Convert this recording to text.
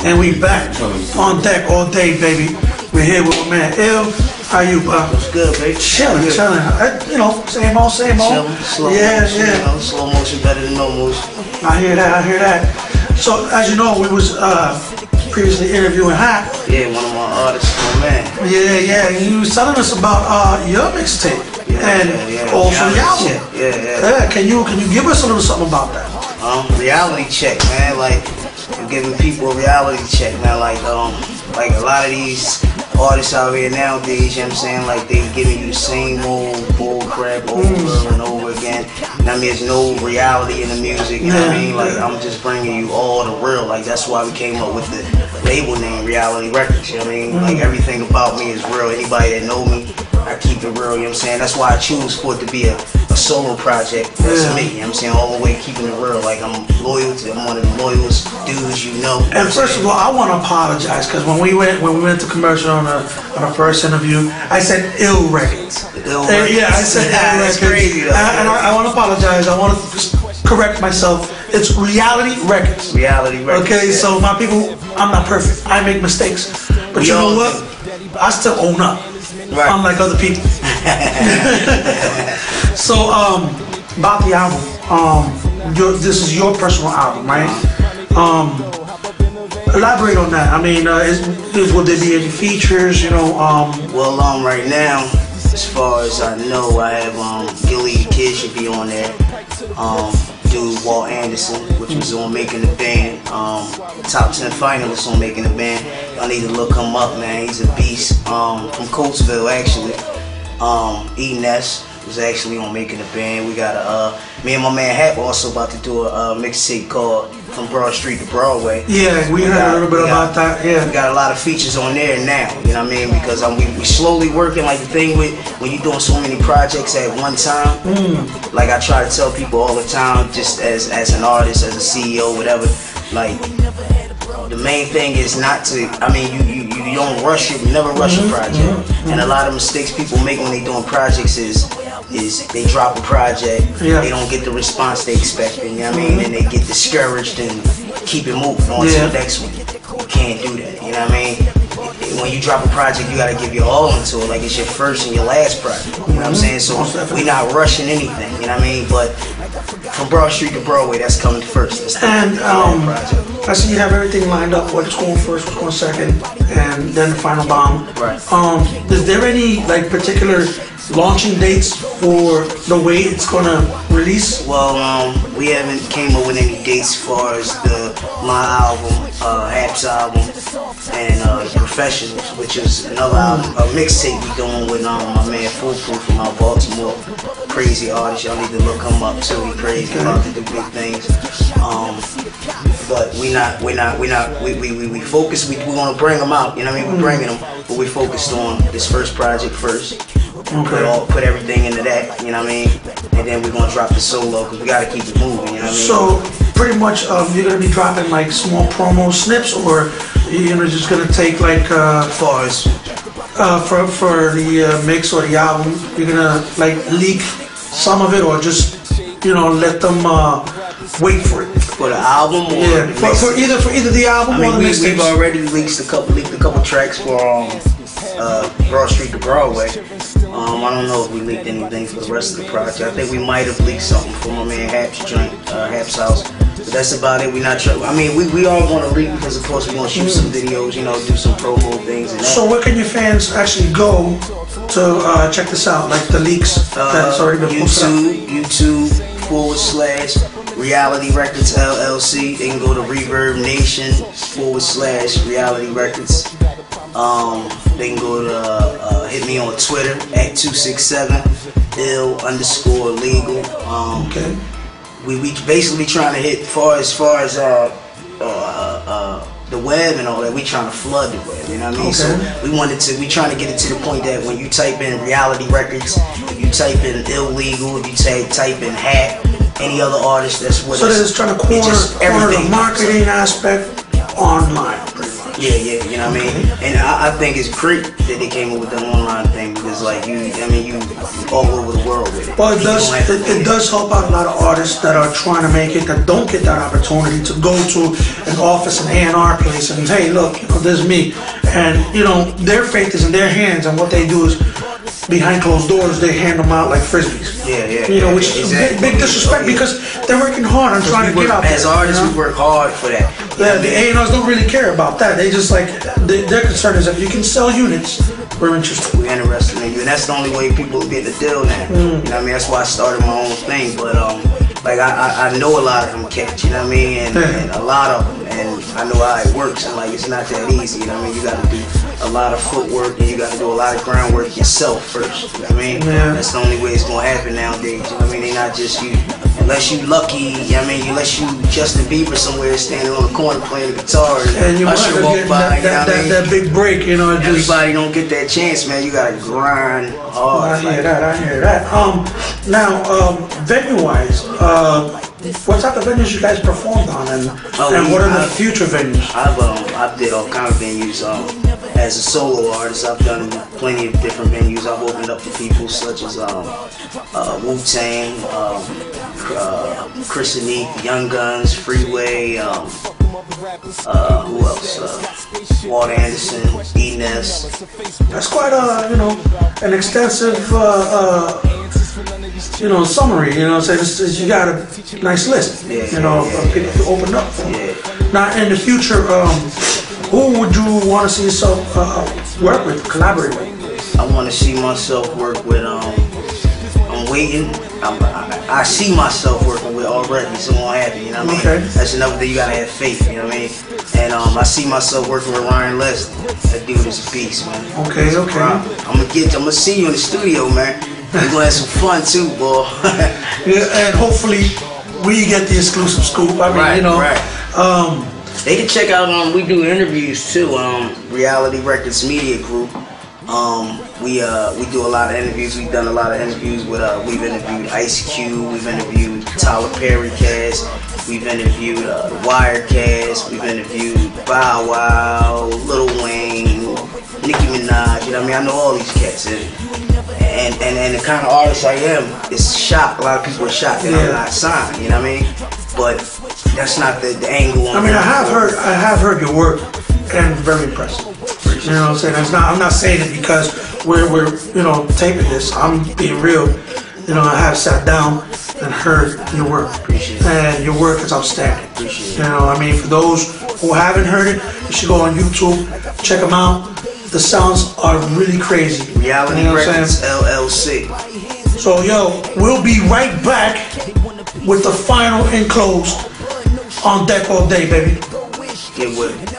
And we back on deck all day, baby. We're here with my man Ill. How you, bro? What's good, baby? Chilling. You know, same old. Chilling, slow motion, you know, slow motion better than no motion. I hear that. So, as you know, we was previously interviewing Hot. Yeah, one of my artists, my man. Yeah. And you was telling us about your mixtape and also the album. Yeah. Can you give us a little something about that? Reality check, man. Like, I'm giving people a reality check, man. Like a lot of these artists out here nowadays, you know what I'm saying? Like, they giving you the same old bull crap over and over again. You know what I mean? There's no reality in the music, you know what I mean? Like, I'm just bringing you all the real. Like, that's why we came up with the label name Reality Records, you know what I mean? Like, everything about me is real. Anybody that know me, I keep it real, you know what I'm saying? That's why I choose for it to be a solo project. That's me, you know what I'm saying? All the way keeping it real. Like, I'm loyal to, I'm one of the loyalest dudes you know. And first of all, I want to apologize because when we went to commercial on our first interview, I said Ill Records. Yeah, I said Ill Records. Crazy, and I want to apologize. I want to just correct myself. It's Reality Records. Reality Records. Okay, so my people, I'm not perfect. I make mistakes, but you know what? I still own up. Right. Unlike other people. So, about the album, this is your personal album, right? Elaborate on that. I mean, will there be any features, you know? Well, right now, as far as I know, I have Gilly the Kid should be on there. Dude Walt Anderson, which was on Making the Band, top 10 finalists on Making the Band. Y'all need to look him up, man. He's a beast. From Coatesville, actually. E-Ness was actually on Making the Band. We got me and my man Hap also about to do a mixtape called From Broad Street to Broadway. Yeah, we heard a little bit about that. Yeah, we got a lot of features on there now. You know what I mean? Because we slowly working. Like, the thing with when you're doing so many projects at one time. Like, I try to tell people all the time, just as an artist, as a CEO, whatever. Like, the main thing is not to. I mean, you don't rush it. You never rush a project. And a lot of mistakes people make when they doing projects is they drop a project, they don't get the response they expect, you know what I mean? And they get discouraged and keep it moving on to the next one. You can't do that, you know what I mean? When you drop a project, you gotta give your all into it, like it's your first and your last project, you know what I'm saying? So we're not rushing anything, you know what I mean? But From Broad Street to Broadway, that's coming first. And I see you have everything lined up. What's going first, what's going second, and then the final bomb. Right. Is there any particular launching dates for the way it's gonna release? Well, we haven't came up with any dates as far as my album, Hap's album, and Professionals, which is another album, a mixtape we doing with my man Foolproof from out Baltimore. Crazy artist, y'all need to look him up too. He crazy, about to do big things. But we focus. We want to bring them out. You know what I mean? We're bringing them, but we focused on this first project first. Put everything into that, you know what I mean? And then we're gonna drop the solo because we gotta keep it moving, you know what I mean? So pretty much you're gonna be dropping like small promo snips, or you're just gonna take like as far as for the mix or the album, you're gonna like leak some of it, or just let them wait for it. For the album, or for either the album or the mixtape. We've already leaked a couple tracks for Broad Street to Broadway. I don't know if we leaked anything for the rest of the project. I think we might have leaked something from my man Hap's joint, Hap's house. But that's about it. We're not sure. I mean, we all want to leak because, of course, we want to shoot some videos, do some promo things. And that. So where can your fans actually go to check this out? Like the leaks that's already been posted up? YouTube.com/Reality Records LLC. They can go to Reverb Nation /Reality Records. They can go to hit me on Twitter at 267ill_legal. We basically trying to hit as far as the web and all that. We trying to flood the web, you know what I mean? So we trying to get it to the point that when you type in Reality Records, if you type in Illegal, if you type in Hat, any other artist, that's what. So they're just trying to corner the marketing aspect online, pretty much. Yeah, you know what I mean? And I think it's great that they came up with the online thing, because because like you all over the world with it. Well, it does help out a lot of artists that are trying to make it, that don't get that opportunity to go to an office, an A&R place, and hey, look, this is me, and their faith is in their hands, and what they do is behind closed doors they hand them out like frisbees. Yeah. Which is big disrespect because they're working hard on trying to get out there. As artists, we work hard for that. Yeah, the A&Rs don't really care about that. They just like their concern is if you can sell units, we're interested. We're interested in you, and that's the only way people get the deal now. You know what I mean? That's why I started my own thing. But like I know a lot of them cats. You know what I mean? And a lot of them, and I know how it works. And like it's not that easy. You know what I mean? You got to do a lot of footwork, and you got to do a lot of groundwork yourself first. You know what I mean? Yeah. That's the only way it's gonna happen nowadays. You know what I mean? They not just you. Unless you lucky, you know what I mean? Unless you Justin Bieber somewhere standing on the corner playing the guitar and you Usher walk by, that big break, Everybody don't get that chance, man. You gotta grind hard. I hear that. Now, venue-wise, what type of venues you guys performed on, and what are the future venues? I did all kind of venues. As a solo artist, I've done plenty of different venues. I've opened up for people such as Wu-Tang, Chris and Neek, Young Guns, Freeway, who else? Walt Anderson, E-Ness. That's quite an extensive summary. So you got a nice list. Of people to open up for. Now, in the future, who would you want to see yourself work with, collaborate with? I want to see myself work with. I'm waiting. I see myself working with already someone happy. You know what I mean? Okay. That's another thing, you gotta have faith. You know what I mean? And I see myself working with Ryan Leslie. That dude is a beast, man. Okay. I'm gonna see you in the studio, man. We're gonna have some fun too, boy. Yeah, and hopefully we get the exclusive scoop. I mean, right. They can check out. We do interviews too. Reality Records Media Group. We do a lot of interviews. We've done a lot of interviews with. We've interviewed Ice Cube. We've interviewed Tyler Perry cast. We've interviewed the Wired cast. We've interviewed Bow Wow, Lil Wayne, Nicki Minaj. You know what I mean? I know all these cats. And the kind of artist I am is shocked. A lot of people are shocked that I'm not signed. You know what I mean? But that's not the angle. I have heard your work, and very impressive. You know what I'm saying? I'm not saying it because we're taping this. I'm being real. I have sat down and heard your work. Appreciate it. And your work is outstanding. Appreciate it. I mean, for those who haven't heard it, you should go on YouTube, check them out. The sounds are really crazy. Reality Records LLC. So we'll be right back with the final enclosed on deck all day, baby. Get with it.